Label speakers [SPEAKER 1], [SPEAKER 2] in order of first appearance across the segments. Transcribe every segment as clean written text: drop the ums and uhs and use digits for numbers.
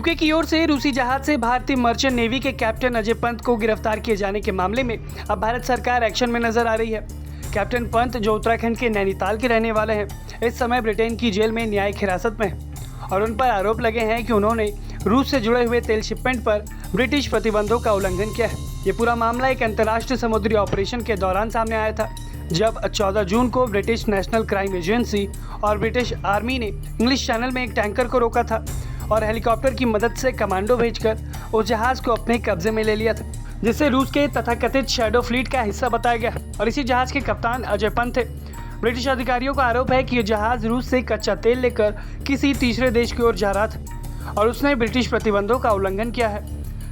[SPEAKER 1] UK की ओर से रूसी जहाज से भारतीय मर्चेंट नेवी के कैप्टन अजय पंत को गिरफ्तार किए जाने के मामले में अब भारत सरकार एक्शन में नजर आ रही है। कैप्टन पंत, जो उत्तराखंड के नैनीताल के रहने वाले हैं, इस समय ब्रिटेन की जेल में न्यायिक हिरासत में हैं और उन पर आरोप लगे हैं कि उन्होंने रूस से जुड़े हुए तेल शिपमेंट पर ब्रिटिश प्रतिबंधों का उल्लंघन किया है। ये पूरा मामला एक अंतर्राष्ट्रीय समुद्री ऑपरेशन के दौरान सामने आया था, जब 14 जून को ब्रिटिश नेशनल क्राइम एजेंसी और ब्रिटिश आर्मी ने इंग्लिश चैनल में एक टैंकर को रोका था और हेलीकॉप्टर की मदद से कमांडो भेजकर उस जहाज को अपने कब्जे में ले लिया था, जिसे रूस के तथाकथित शैडो फ्लीट का हिस्सा बताया गया और इसी जहाज के कप्तान अजय पंत थे। ब्रिटिश अधिकारियों का आरोप है कि यह जहाज रूस से कच्चा तेल लेकर किसी तीसरे देश की ओर जा रहा था और उसने ब्रिटिश प्रतिबंधों का उल्लंघन किया है।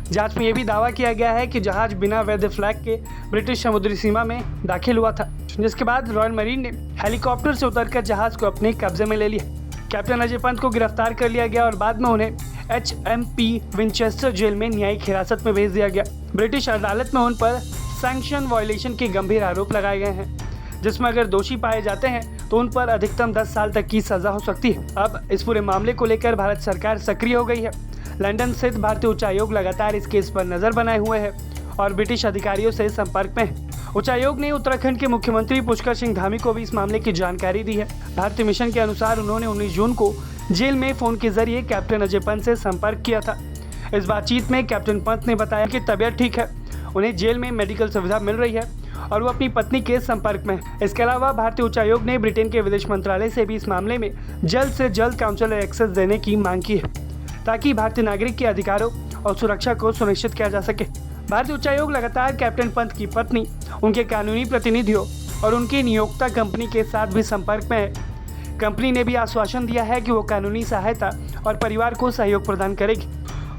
[SPEAKER 1] जांच में यह भी दावा किया गया है कि जहाज बिना वैध फ्लैग के ब्रिटिश समुद्री सीमा में दाखिल हुआ था, जिसके बाद रॉयल मरीन ने हेलीकॉप्टर से उतरकर जहाज को अपने कब्जे में ले लिया। कैप्टन अजय पंत को गिरफ्तार कर लिया गया और बाद में उन्हें HMP विंचेस्टर जेल में न्यायिक हिरासत में भेज दिया गया। ब्रिटिश अदालत में उन पर सैंक्शन वायलेशन के गंभीर आरोप लगाए गए हैं, जिसमें अगर दोषी पाए जाते हैं तो उन पर अधिकतम 10 साल तक की सजा हो सकती है। अब इस पूरे मामले को लेकर भारत सरकार सक्रिय हो गई है। लंदन स्थित भारतीय उच्चायोग लगातार इस केस पर नजर बनाए हुए है और ब्रिटिश अधिकारियों से संपर्क में है। उच्चायोग ने उत्तराखंड के मुख्यमंत्री पुष्कर सिंह धामी को भी इस मामले की जानकारी दी है। भारतीय मिशन के अनुसार उन्होंने 19 जून को जेल में फोन के जरिए कैप्टन अजय पंत से संपर्क किया था। इस बातचीत में कैप्टन पंत ने बताया कि तबीयत ठीक है, उन्हें जेल में मेडिकल सुविधा मिल रही है और वो अपनी पत्नी के संपर्क में है। इसके अलावा भारतीय उच्चायोग ने ब्रिटेन के विदेश मंत्रालय से भी इस मामले में जल्द से जल्द काउंसलर एक्सेस देने की मांग की है, ताकि भारतीय नागरिक के अधिकारों और सुरक्षा को सुनिश्चित किया जा सके। भारतीय उच्चायोग लगातार कैप्टन पंत की पत्नी, उनके कानूनी प्रतिनिधियों और उनकी नियोक्ता कंपनी के साथ भी संपर्क में है। कंपनी ने भी आश्वासन दिया है कि वो कानूनी सहायता और परिवार को सहयोग प्रदान करेगी।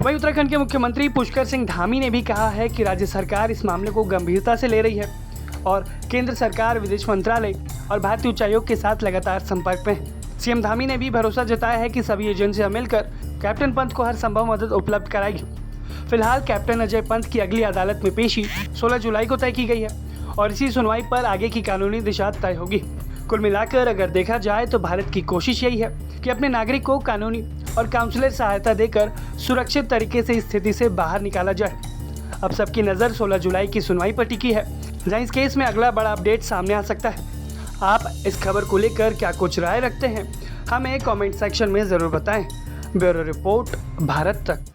[SPEAKER 1] वहीं उत्तराखंड के मुख्यमंत्री पुष्कर सिंह धामी ने भी कहा है कि राज्य सरकार इस मामले को गंभीरता से ले रही है और केंद्र सरकार, विदेश मंत्रालय और भारतीय उच्चायोग के साथ लगातार संपर्क में है। सीएम धामी ने भी भरोसा जताया है कि सभी एजेंसियां मिलकर कैप्टन पंत को हर संभव मदद उपलब्ध कराएगी। फिलहाल कैप्टन अजय पंत की अगली अदालत में पेशी 16 जुलाई को तय की गई है और इसी सुनवाई पर आगे की कानूनी दिशा तय होगी। कुल मिलाकर अगर देखा जाए तो भारत की कोशिश यही है कि अपने नागरिक को कानूनी और काउंसलर सहायता देकर सुरक्षित तरीके से इस स्थिति से बाहर निकाला जाए। अब सबकी नज़र 16 जुलाई की सुनवाई पर टिकी है, जहाँ इस केस में अगला बड़ा अपडेट सामने आ सकता है। आप इस खबर को लेकर क्या कुछ राय रखते हैं, हमें कमेंट सेक्शन में ज़रूर बताएं। ब्यूरो रिपोर्ट, भारत तक।